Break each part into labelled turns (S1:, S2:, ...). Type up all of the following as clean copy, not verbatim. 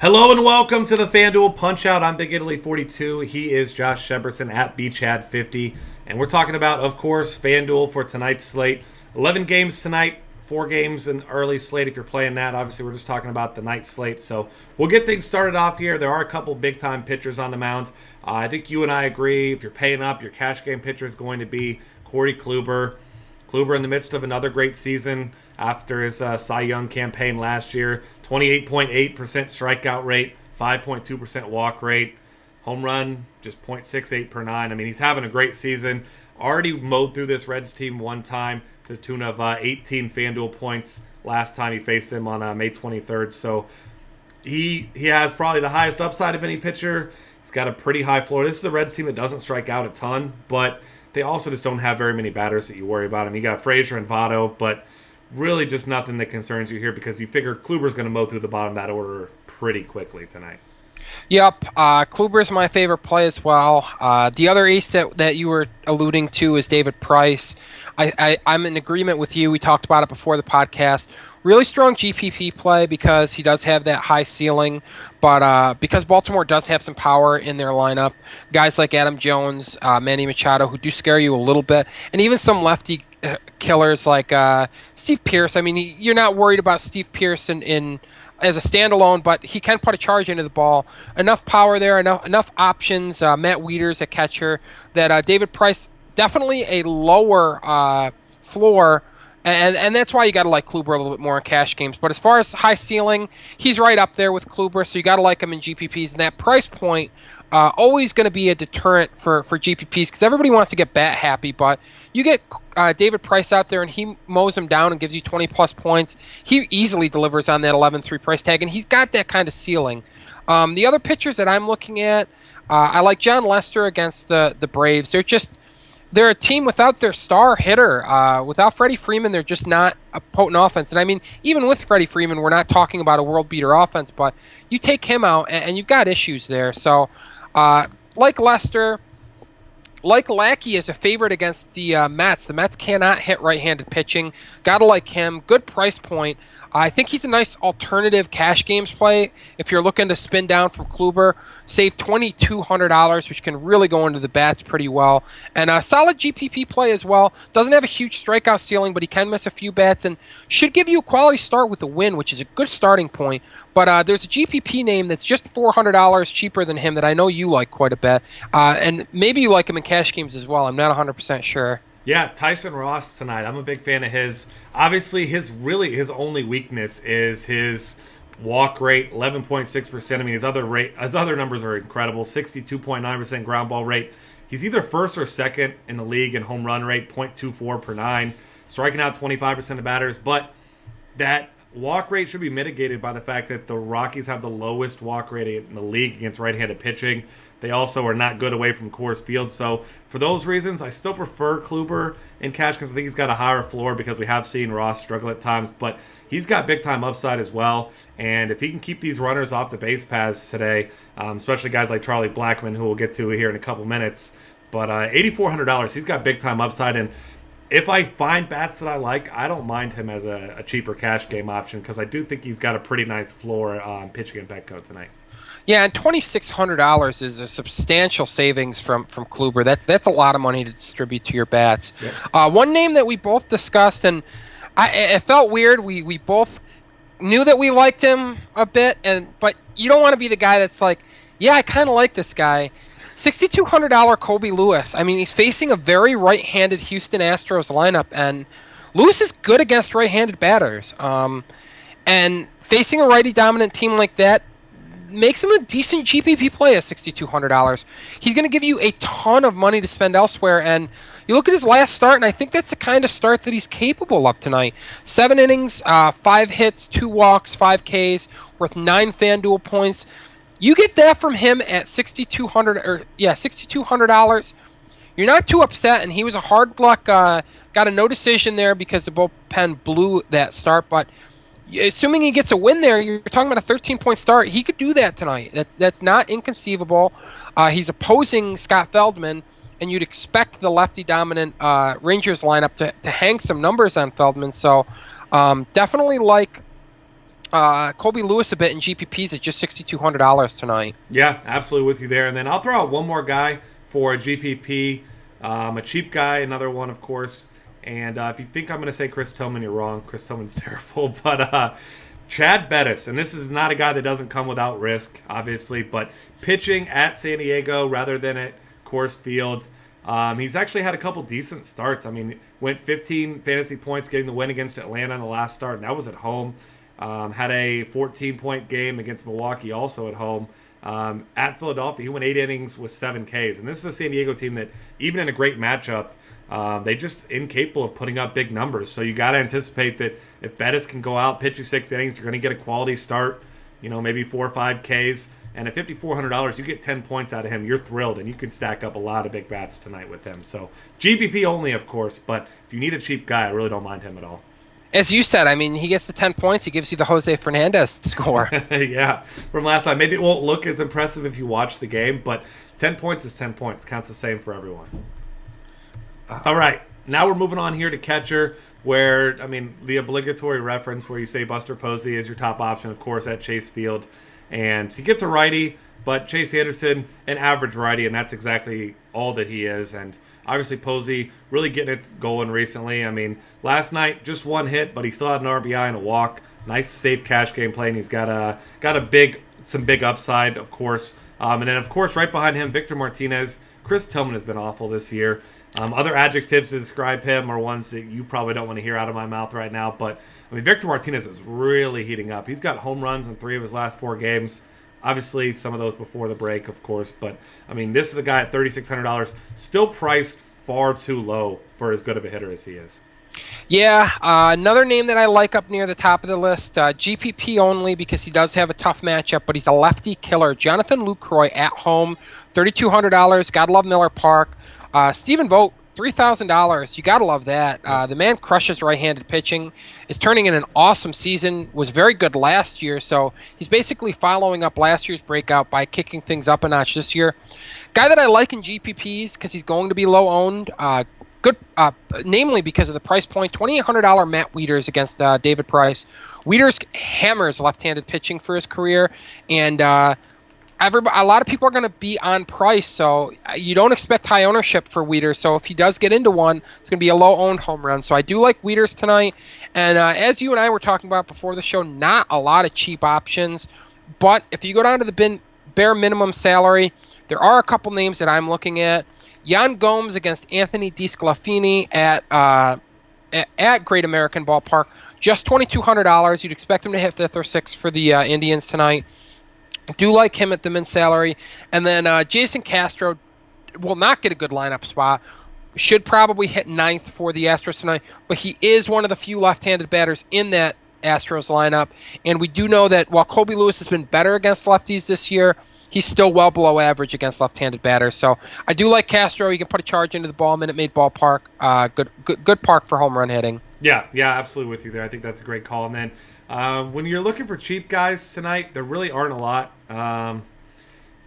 S1: Hello and welcome to the FanDuel Punch Out. I'm Big Italy 42. He is Josh Sheperson at BChad50. And we're talking about, of course, FanDuel for tonight's slate. 11 games tonight, 4 games in the early slate if you're playing that. Obviously, we're just talking about the night slate. So we'll get things started off here. There are a couple big-time pitchers on the mound. I think you and I agree. If you're paying up, your cash game pitcher is going to be Corey Kluber. Kluber in the midst of another great season after his Cy Young campaign last year. 28.8% strikeout rate, 5.2% walk rate, home run just .68 per nine. I mean, he's having a great season. Already mowed through this Reds team one time to the tune of 18 FanDuel points last time he faced them on May 23rd. So he has probably the highest upside of any pitcher. He's got a pretty high floor. This is a Reds team that doesn't strike out a ton, but they also just don't have very many batters that you worry about. I mean, you got Frazier and Votto, but really just nothing that concerns you here because you figure Kluber's going to mow through the bottom of that order pretty quickly tonight.
S2: Yep, Kluber's my favorite play as well. The other ace that you were alluding to is David Price. I'm in agreement with you. We talked about it before the podcast. Really strong GPP play because he does have that high ceiling, but because Baltimore does have some power in their lineup, guys like Adam Jones, Manny Machado, who do scare you a little bit, and even some lefty killers like Steve Pearce. I mean, you're not worried about Steve Pearce in as a standalone, but he can put a charge into the ball. Enough power there, enough options. Matt Wieters, a catcher, that David Price, definitely a lower floor, and that's why you got to like Kluber a little bit more in cash games. But as far as high ceiling, he's right up there with Kluber, so you got to like him in GPPs. And that price point, always going to be a deterrent for GPPs because everybody wants to get bat happy, but you get David Price out there and he mows him down and gives you 20-plus points. He easily delivers on that 11-3 price tag, and he's got that kind of ceiling. The other pitchers that I'm looking at, I like John Lester against the Braves. They're a team without their star hitter. Without Freddie Freeman, they're just not a potent offense. And I mean, even with Freddie Freeman, we're not talking about a world beater offense, but you take him out and you've got issues there. So, like Lester, like Lackey is a favorite against the Mets. The Mets cannot hit right-handed pitching. Gotta like him. Good price point. I think he's a nice alternative cash games play. If you're looking to spin down from Kluber, save $2,200, which can really go into the bats pretty well. And a solid GPP play as well. Doesn't have a huge strikeout ceiling, but he can miss a few bats and should give you a quality start with a win, which is a good starting point. But there's a GPP name that's just $400 cheaper than him that I know you like quite a bit. And maybe you like him in cash games as well. I'm not 100% sure.
S1: Yeah, Tyson Ross tonight. I'm a big fan of his. Obviously, his only weakness is his walk rate, 11.6%. I mean, his other numbers are incredible. 62.9% ground ball rate. He's either first or second in the league in home run rate, .24 per nine, striking out 25% of batters. But that walk rate should be mitigated by the fact that the Rockies have the lowest walk rate in the league against right-handed pitching. They also are not good away from Coors Field. So for those reasons, I still prefer Kluber in cash because I think he's got a higher floor because we have seen Ross struggle at times. But he's got big-time upside as well. And if he can keep these runners off the base paths today, especially guys like Charlie Blackmon, who we'll get to here in a couple minutes, but $8,400, he's got big-time upside. And if I find bats that I like, I don't mind him as a cheaper cash game option because I do think he's got a pretty nice floor on pitching and Petco tonight.
S2: Yeah, and $2,600 is a substantial savings from Kluber. That's a lot of money to distribute to your bats. Yep. One name that we both discussed, and it felt weird. We both knew that we liked him a bit, but you don't want to be the guy that's like, yeah, I kind of like this guy. $6,200 Kobe Lewis. I mean, he's facing a very right-handed Houston Astros lineup, and Lewis is good against right-handed batters. And facing a righty-dominant team like that makes him a decent GPP play at $6,200. He's going to give you a ton of money to spend elsewhere, and you look at his last start, and I think that's the kind of start that he's capable of tonight. 7 innings, 5 hits, 2 walks, 5 Ks, worth 9 FanDuel points. You get that from him at $6,200. You're not too upset, and he was a hard luck. Got a no decision there because the bullpen blew that start. But assuming he gets a win there, you're talking about a 13-point start. He could do that tonight. That's not inconceivable. He's opposing Scott Feldman, and you'd expect the lefty-dominant Rangers lineup to hang some numbers on Feldman. So definitely like Colby Lewis a bit in GPPs at just $6,200 tonight.
S1: Yeah, absolutely with you there. And then I'll throw out one more guy for a GPP, a cheap guy, another one, of course. And if you think I'm going to say Chris Tillman, you're wrong. Chris Tillman's terrible. But Chad Bettis, and this is not a guy that doesn't come without risk, obviously, but pitching at San Diego rather than at Coors Field. He's actually had a couple decent starts. I mean, went 15 fantasy points getting the win against Atlanta in the last start, and that was at home. Had a 14-point game against Milwaukee, also at home. At Philadelphia, he went 8 innings with 7 Ks. And this is a San Diego team that, even in a great matchup, they just incapable of putting up big numbers. So you got to anticipate that if Bettis can go out, pitch you 6 innings, you're going to get a quality start, maybe 4 or 5 Ks. And at $5,400, you get 10 points out of him. You're thrilled, and you can stack up a lot of big bats tonight with him. So GPP only, of course, but if you need a cheap guy, I really don't mind him at all.
S2: As you said, I mean, he gets the 10 points. He gives you the Jose Fernandez score.
S1: Yeah, from last time. Maybe it won't look as impressive if you watch the game, but 10 points is 10 points. Counts the same for everyone. All right, now we're moving on here to catcher, where, the obligatory reference where you say Buster Posey is your top option, of course, at Chase Field. And he gets a righty, but Chase Anderson, an average righty, and that's exactly all that he is. And obviously, Posey really getting it going recently. Last night, just 1 hit, but he still had an RBI and a walk. Nice, safe cash game play, and he's got some big upside, of course. And then, of course, right behind him, Victor Martinez. Chris Tillman has been awful this year. Other adjectives to describe him are ones that you probably don't want to hear out of my mouth right now, but Victor Martinez is really heating up. He's got home runs in 3 of his last 4 games. Obviously, some of those before the break, of course. But, this is a guy at $3,600, still priced far too low for as good of a hitter as he is.
S2: Yeah, another name that I like up near the top of the list, GPP only because he does have a tough matchup, but he's a lefty killer. Jonathan Lucroy at home, $3,200. Gotta love Miller Park. Stephen Vogt, $3,000. You got to love that. The man crushes right-handed pitching, is turning in an awesome season, was very good last year, so he's basically following up last year's breakout by kicking things up a notch this year. Guy that I like in GPPs because he's going to be low-owned, good, namely because of the price point, $2,800 Matt Wieters against David Price. Wieters hammers left-handed pitching for his career, and a lot of people are going to be on Price, so you don't expect high ownership for Wieters. So if he does get into one, it's going to be a low-owned home run. So I do like Wieters tonight. And as you and I were talking about before the show, not a lot of cheap options. But if you go down to the bare minimum salary, there are a couple names that I'm looking at. Yan Gomes against Anthony DeSclafani at Great American Ballpark, just $2,200. You'd expect him to hit 5th or 6th for the Indians tonight. Do like him at the min salary. And then Jason Castro will not get a good lineup spot. Should probably hit 9th for the Astros tonight. But he is one of the few left-handed batters in that Astros lineup. And we do know that while Colby Lewis has been better against lefties this year, he's still well below average against left-handed batters. So I do like Castro. You can put a charge into the ball, Minute Maid Ballpark. Good park for home run hitting.
S1: Yeah, absolutely with you there. I think that's a great call. And then when you're looking for cheap guys tonight, there really aren't a lot.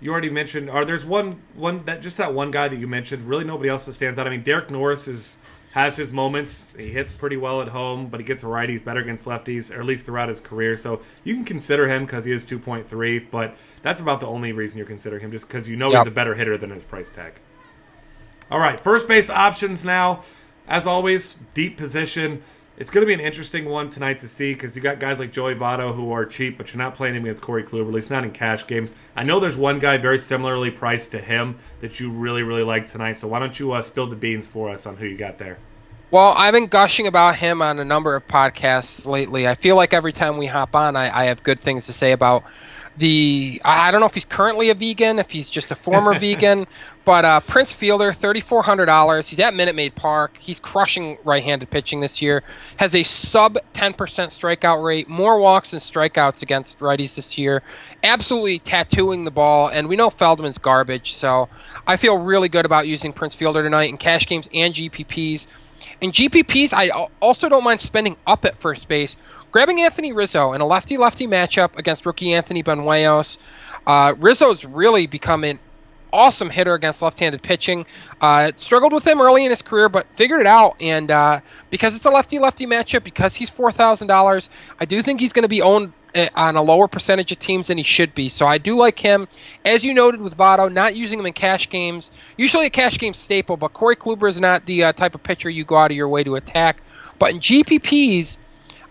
S1: You already mentioned, there's one that one guy that you mentioned. Really, nobody else that stands out. Derek Norris has his moments. He hits pretty well at home, but he gets a righty. He's better against lefties, or at least throughout his career. So you can consider him because he is 2.3, but that's about the only reason you're considering him, just because he's a better hitter than his price tag. All right, first base options now. As always, deep position. It's going to be an interesting one tonight to see because you got guys like Joey Votto who are cheap, but you're not playing him against Corey Kluber, at least not in cash games. I know there's one guy very similarly priced to him that you really, really like tonight, so why don't you spill the beans for us on who you got there?
S2: Well, I've been gushing about him on a number of podcasts lately. I feel like every time we hop on, I have good things to say about I don't know if he's currently a vegan, if he's just a former vegan, but Prince Fielder, $3,400. He's at Minute Maid Park. He's crushing right-handed pitching this year. Has a sub 10% strikeout rate, more walks than strikeouts against righties this year. Absolutely tattooing the ball, and we know Feldman's garbage, so I feel really good about using Prince Fielder tonight in cash games and GPPs. In GPPs, I also don't mind spending up at first base. Grabbing Anthony Rizzo in a lefty-lefty matchup against rookie Anthony Benuelos. Rizzo's really becoming awesome hitter against left-handed pitching. Struggled with him early in his career, but figured it out. And because it's a lefty-lefty matchup, because he's $4,000, I do think he's going to be owned on a lower percentage of teams than he should be. So I do like him. As you noted with Votto, not using him in cash games. Usually a cash game staple, but Corey Kluber is not the type of pitcher you go out of your way to attack. But in GPPs,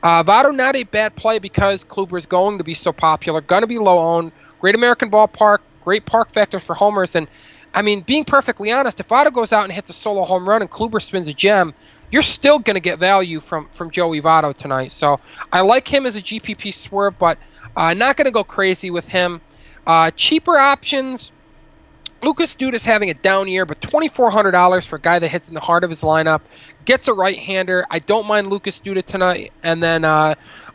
S2: Votto not a bad play because Kluber is going to be so popular, going to be low owned, great American ballpark, great park factors for homers. And I mean, being perfectly honest, if Votto goes out and hits a solo home run and Kluber spins a gem, you're still going to get value from Joey Votto tonight. So I like him as a GPP swerve, but not going to go crazy with him. Cheaper options. Lucas Duda's having a down year, but $2,400 for a guy that hits in the heart of his lineup. Gets a right-hander. I don't mind Lucas Duda tonight. And then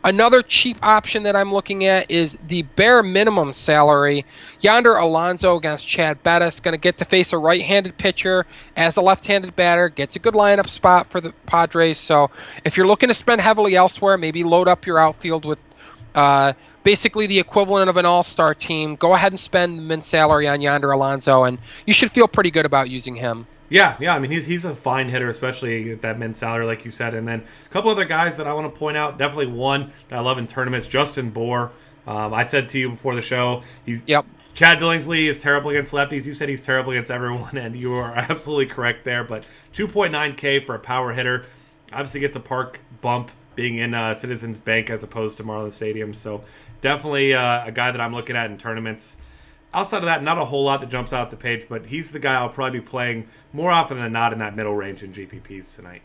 S2: another cheap option that I'm looking at is the bare minimum salary. Yonder Alonso against Chad Bettis. Going to get to face a right-handed pitcher as a left-handed batter. Gets a good lineup spot for the Padres. So if you're looking to spend heavily elsewhere, maybe load up your outfield with basically the equivalent of an all-star team. Go ahead and spend the min salary on Yonder Alonso, and you should feel pretty good about using him.
S1: Yeah. I mean, he's a fine hitter, especially at that min salary, like you said. And then a couple other guys that I want to point out. Definitely one that I love in tournaments, Justin Bohr. I said to you before the show, Chad Billingsley is terrible against lefties. You said he's terrible against everyone, and you are absolutely correct there. But 2.9K for a power hitter. Obviously gets a park bump being in Citizens Bank as opposed to Marlins Stadium. So definitely a guy that I'm looking at in tournaments. Outside of that, not a whole lot that jumps out the page, but he's the guy I'll probably be playing more often than not in that middle range in GPPs tonight.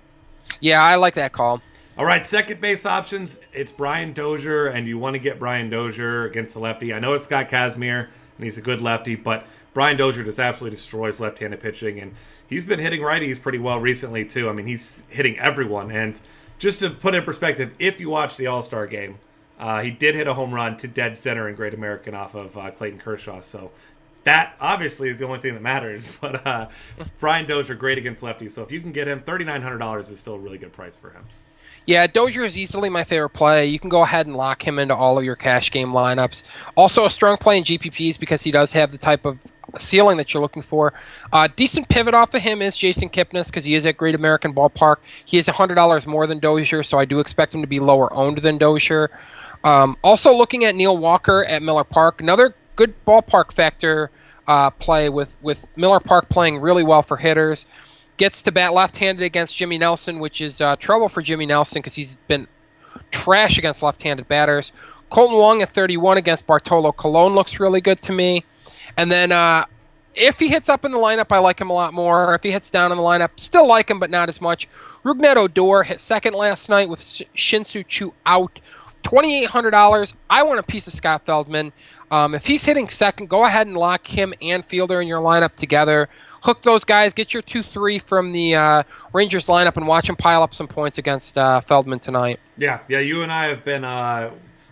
S2: Yeah, I like that call.
S1: All right, second base options. It's Brian Dozier, and you want to get Brian Dozier against the lefty. I know it's Scott Kazmir, and he's a good lefty, but Brian Dozier just absolutely destroys left-handed pitching, and he's been hitting righties pretty well recently, too. I mean, he's hitting everyone, and just to put it in perspective, if you watch the All-Star game, he did hit a home run to dead center in Great American off of Clayton Kershaw. So that obviously is the only thing that matters. But Brian Dozier, great against lefties. So if you can get him, $3,900 is still a really good price for him.
S2: Yeah, Dozier is easily my favorite play. You can go ahead and lock him into all of your cash game lineups. Also a strong play in GPPs because he does have the type of ceiling that you're looking for. Decent pivot off of him is Jason Kipnis because he is at Great American Ballpark. He is $100 more than Dozier, so I do expect him to be lower owned than Dozier. Also looking at Neil Walker at Miller Park. Another good ballpark factor play with Miller Park playing really well for hitters. Gets to bat left-handed against Jimmy Nelson, which is trouble for Jimmy Nelson because he's been trash against left-handed batters. Colton Wong at 31 against Bartolo Colon looks really good to me. And then if he hits up in the lineup, I like him a lot more. If he hits down in the lineup, still like him, but not as much. Rougned Odor hit second last night with Shin-Soo Choo out. $2,800. I want a piece of Scott Feldman. If he's hitting second, go ahead and lock him and Fielder in your lineup together. Hook those guys. Get your 2-3 from the Rangers lineup and watch them pile up some points against Feldman tonight.
S1: Yeah. You and I have been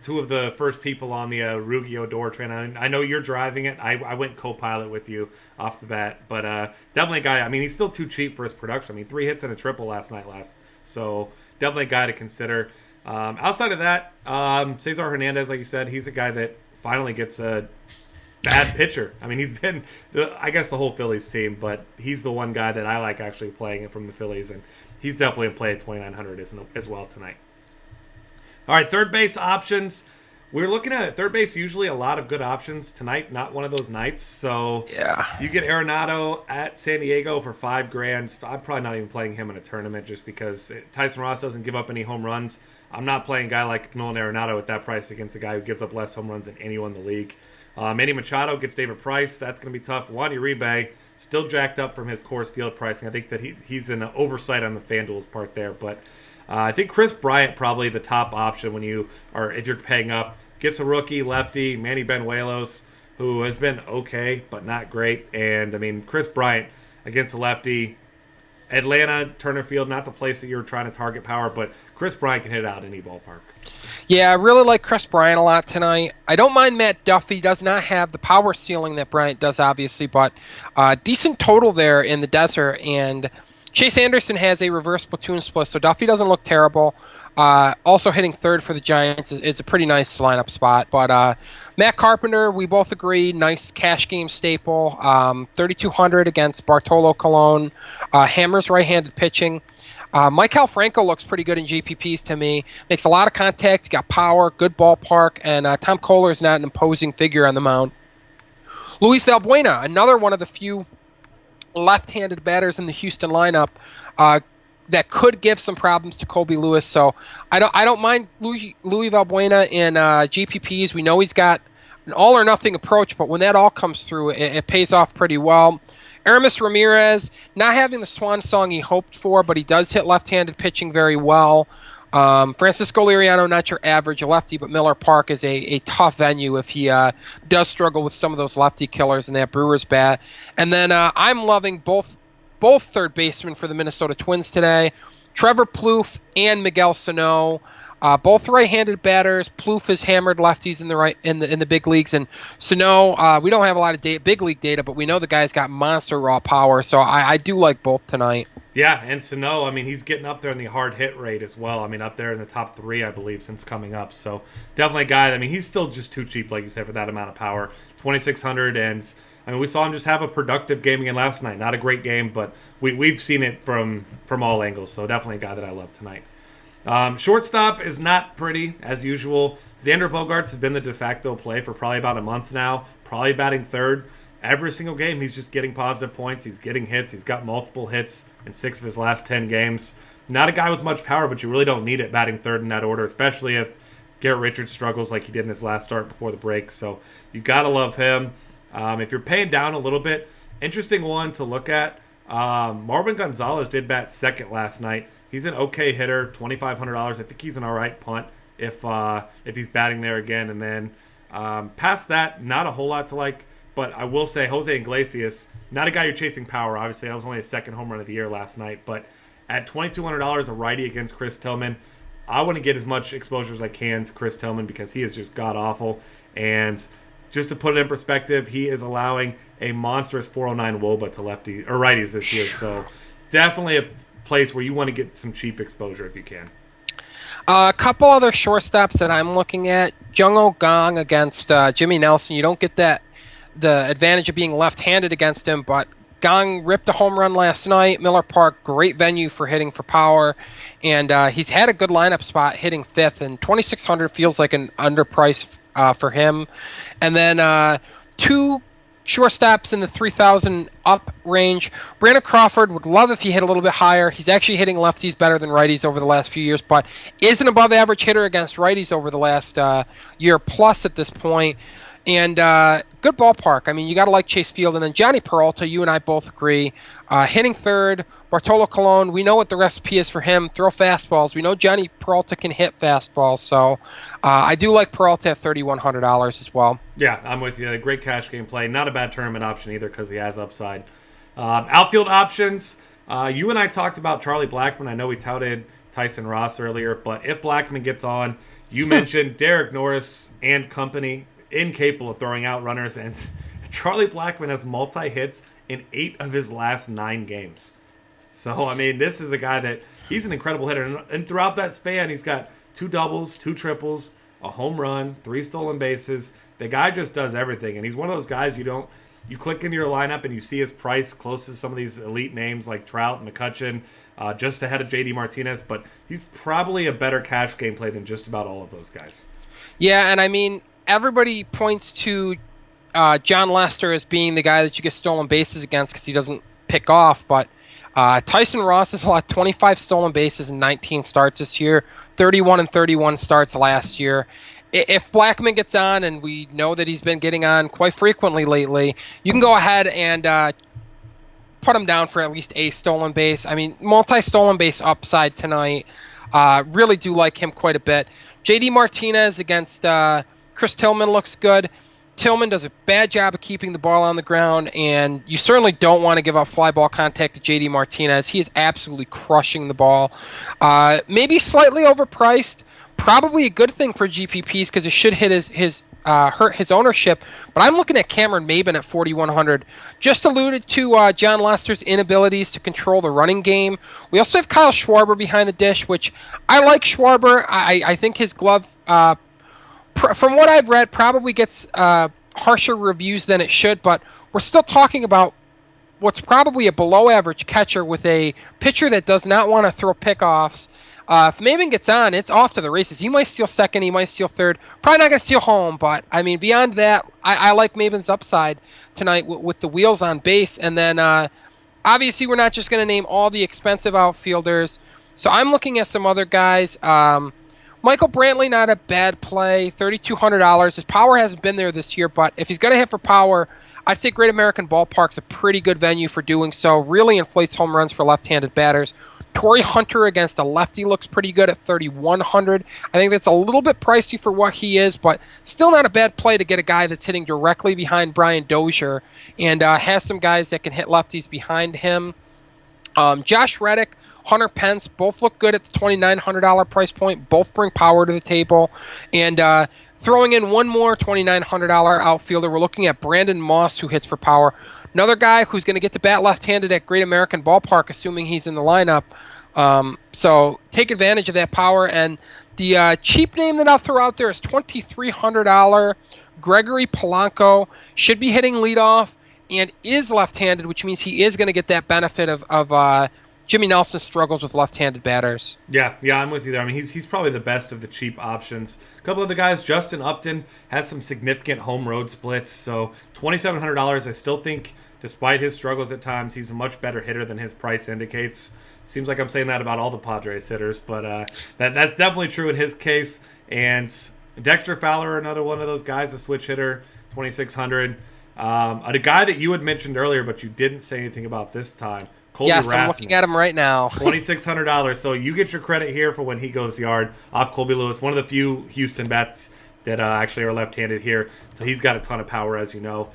S1: two of the first people on the Rougned Odor train. I know you're driving it. I went co-pilot with you off the bat, but definitely a guy. I mean, he's still too cheap for his production. I mean, 3 hits and a triple last night. So definitely a guy to consider. Outside of that, Cesar Hernandez, like you said, he's a guy that finally gets a bad pitcher. I mean, he's been, I guess, the whole Phillies team, but he's the one guy that I like actually playing it from the Phillies, and he's definitely in play at 2,900 as well tonight. All right, third base options. We're looking at third base, usually a lot of good options tonight, not one of those nights. So
S2: yeah,
S1: you get Arenado at San Diego for $5,000. I'm probably not even playing him in a tournament just because Tyson Ross doesn't give up any home runs. I'm not playing a guy like Nolan Arenado at that price against a guy who gives up less home runs than anyone in the league. Manny Machado gets David Price. That's going to be tough. Juan Uribe, still jacked up from his Coors Field pricing. I think that he's an oversight on the FanDuel's part there. But I think Chris Bryant probably the top option if you're paying up. Gets a rookie, lefty, Manny Benuelos, who has been okay, but not great. And, I mean, Chris Bryant against a lefty. Atlanta, Turner Field, not the place that you're trying to target power, but Chris Bryant can hit it out any ballpark.
S2: Yeah, I really like Chris Bryant a lot tonight. I don't mind Matt Duffy. Does not have the power ceiling that Bryant does, obviously, but decent total there in the desert. And Chase Anderson has a reverse platoon split, so Duffy doesn't look terrible. Also hitting third for the Giants is a pretty nice lineup spot. But Matt Carpenter, we both agree, nice cash game staple. 3,200 against Bartolo Colon. Hammers right-handed pitching. Mike Franco looks pretty good in GPPs to me. Makes a lot of contact. Got power, good ballpark, and Tom Kohler is not an imposing figure on the mound. Luis Valbuena, another one of the few left-handed batters in the Houston lineup that could give some problems to Colby Lewis. So I don't mind Louis Valbuena in GPPs. We know he's got an all-or-nothing approach, but when that all comes through, it pays off pretty well. Aramis Ramirez, not having the swan song he hoped for, but he does hit left-handed pitching very well. Francisco Liriano, not your average lefty, but Miller Park is a tough venue if he does struggle with some of those lefty killers in that Brewers bat. And then I'm loving both third basemen for the Minnesota Twins today, Trevor Plouffe and Miguel Sano. Both right-handed batters. Plouffe has hammered lefties in the big leagues, and Sano, we don't have a lot of big league data, but we know the guy's got monster raw power. So I do like both tonight.
S1: Yeah, and Sano, I mean, he's getting up there in the hard hit rate as well. I mean, up there in the top 3, I believe, since coming up. So definitely a guy. I mean, he's still just too cheap, like you said, for that amount of power. 2,600, and I mean, we saw him just have a productive game again last night. Not a great game, but we've seen it from all angles. So definitely a guy that I love tonight. Shortstop is not pretty, as usual. Xander Bogaerts has been the de facto play for probably about a month now, probably batting third. Every single game, he's just getting positive points. He's getting hits. He's got multiple hits in 6 of his last 10 games. Not a guy with much power, but you really don't need it batting third in that order, especially if Garrett Richards struggles like he did in his last start before the break. So you got to love him. If you're paying down a little bit, interesting one to look at. Marwin Gonzalez did bat second last night. He's an okay hitter, $2,500. I think he's an all right punt if he's batting there again. And then past that, not a whole lot to like. But I will say Jose Iglesias, not a guy you're chasing power. Obviously, that was only his second home run of the year last night. But at $2,200, a righty against Chris Tillman, I want to get as much exposure as I can to Chris Tillman because he is just god-awful. And just to put it in perspective, he is allowing a monstrous 409 WOBA to lefties or righties this year. So definitely a place where you want to get some cheap exposure if you can.
S2: A couple other shortstops that I'm looking at. Jung-Ho Kang against Jimmy Nelson. You don't get the advantage of being left-handed against him, but Gang ripped a home run last night. Miller Park, great venue for hitting for power, and he's had a good lineup spot hitting fifth, and 2,600 feels like an underprice for him. And then 2 shortstops in the 3,000 up range. Brandon Crawford would love if he hit a little bit higher. He's actually hitting lefties better than righties over the last few years, but is an above-average hitter against righties over the last year plus at this point. And good ballpark. I mean, you got to like Chase Field. And then Johnny Peralta, you and I both agree. Hitting third, Bartolo Colon, we know what the recipe is for him. Throw fastballs. We know Johnny Peralta can hit fastballs. So I do like Peralta at $3,100 as well.
S1: Yeah, I'm with you. Great cash game play. Not a bad tournament option either because he has upside. Outfield options. You and I talked about Charlie Blackmon. I know we touted Tyson Ross earlier. But if Blackmon gets on, you mentioned Derek Norris and company incapable of throwing out runners, and Charlie Blackmon has multi-hits in 8 of his last 9 games. So, I mean, this is a guy that he's an incredible hitter, and throughout that span, he's got 2 doubles, 2 triples, a home run, 3 stolen bases. The guy just does everything, and he's one of those guys you click into your lineup and you see his price close to some of these elite names like Trout, McCutchen, just ahead of JD Martinez, but he's probably a better cash game play than just about all of those guys.
S2: Yeah, and I mean, everybody points to John Lester as being the guy that you get stolen bases against because he doesn't pick off, but Tyson Ross has allowed 25 stolen bases in 19 starts this year, 31 and 31 starts last year. If Blackmon gets on, and we know that he's been getting on quite frequently lately, you can go ahead and put him down for at least a stolen base. I mean, multi-stolen base upside tonight. Really do like him quite a bit. JD Martinez against Chris Tillman looks good. Tillman does a bad job of keeping the ball on the ground, and you certainly don't want to give up fly ball contact to JD Martinez. He is absolutely crushing the ball. Maybe slightly overpriced. Probably a good thing for GPPs because it should hit his hurt his ownership. But I'm looking at Cameron Maben at 4,100. Just alluded to John Lester's inabilities to control the running game. We also have Kyle Schwarber behind the dish, which I like Schwarber. I think his glove, from what I've read, probably gets harsher reviews than it should. But we're still talking about what's probably a below-average catcher with a pitcher that does not want to throw pickoffs. If Maven gets on, it's off to the races. He might steal second, he might steal third. Probably not going to steal home, but, I mean, beyond that, I like Maven's upside tonight with the wheels on base. And then, obviously, we're not just going to name all the expensive outfielders. So I'm looking at some other guys. Michael Brantley, not a bad play, $3,200. His power hasn't been there this year, but if he's going to hit for power, I'd say Great American Ballpark's a pretty good venue for doing so. Really inflates home runs for left-handed batters. Torrey Hunter against a lefty looks pretty good at 3,100. I think that's a little bit pricey for what he is, but still not a bad play to get a guy that's hitting directly behind Brian Dozier and has some guys that can hit lefties behind him. Josh Reddick, Hunter Pence, both look good at the $2,900 price point. Both bring power to the table. And throwing in one more $2,900 outfielder, we're looking at Brandon Moss, who hits for power. Another guy who's going to get to bat left-handed at Great American Ballpark, assuming he's in the lineup. So take advantage of that power. And the cheap name that I'll throw out there is $2,300 Gregory Polanco. Should be hitting leadoff and is left-handed, which means he is going to get that benefit of Jimmy Nelson's struggles with left-handed batters.
S1: Yeah, I'm with you there. I mean, he's probably the best of the cheap options. A couple of the guys, Justin Upton has some significant home road splits, so $2,700. I still think, despite his struggles at times, he's a much better hitter than his price indicates. Seems like I'm saying that about all the Padres hitters, but that's definitely true in his case. And Dexter Fowler, another one of those guys, a switch hitter, $2,600. A guy that you had mentioned earlier, but you didn't say anything about this time. Colby
S2: yes,
S1: Rasmus,
S2: I'm looking at him right now.
S1: $2,600. So you get your credit here for when he goes yard off Colby Lewis, one of the few Houston bats that actually are left-handed here. So he's got a ton of power, as you know.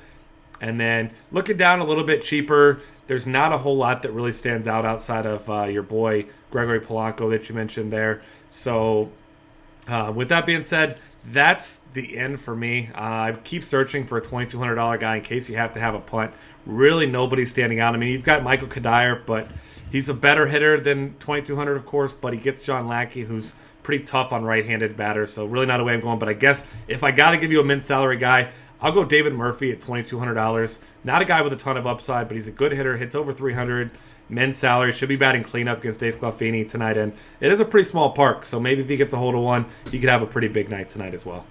S1: And then looking down a little bit cheaper, there's not a whole lot that really stands out outside of your boy Gregory Polanco that you mentioned there. So with that being said, that's the end for me. I keep searching for a $2,200 guy in case you have to have a punt. Really, nobody's standing out. I mean, you've got Michael Kadire, but he's a better hitter than $2,200, of course, but he gets John Lackey, who's pretty tough on right-handed batters, so really not a way I'm going. But I guess if I got to give you a min-salary guy, I'll go David Murphy at $2,200. Not a guy with a ton of upside, but he's a good hitter, hits over 300. Men's salary, should be batting cleanup against Dave Sclafani tonight, and it is a pretty small park, so maybe if he gets a hold of one, he could have a pretty big night tonight as well.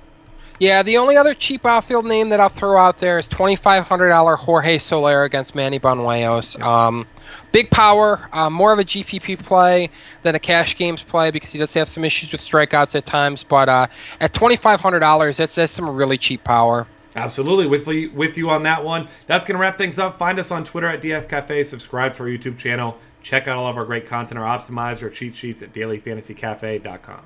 S2: Yeah, the only other cheap outfield name that I'll throw out there is $2,500 Jorge Soler against Manny Banuelos. Big power, more of a GPP play than a cash games play because he does have some issues with strikeouts at times, but at $2,500, that's some really cheap power.
S1: Absolutely, with you on that one. That's going to wrap things up. Find us on Twitter at DF Cafe. Subscribe to our YouTube channel. Check out all of our great content, our optimizer, cheat sheets at dailyfantasycafe.com.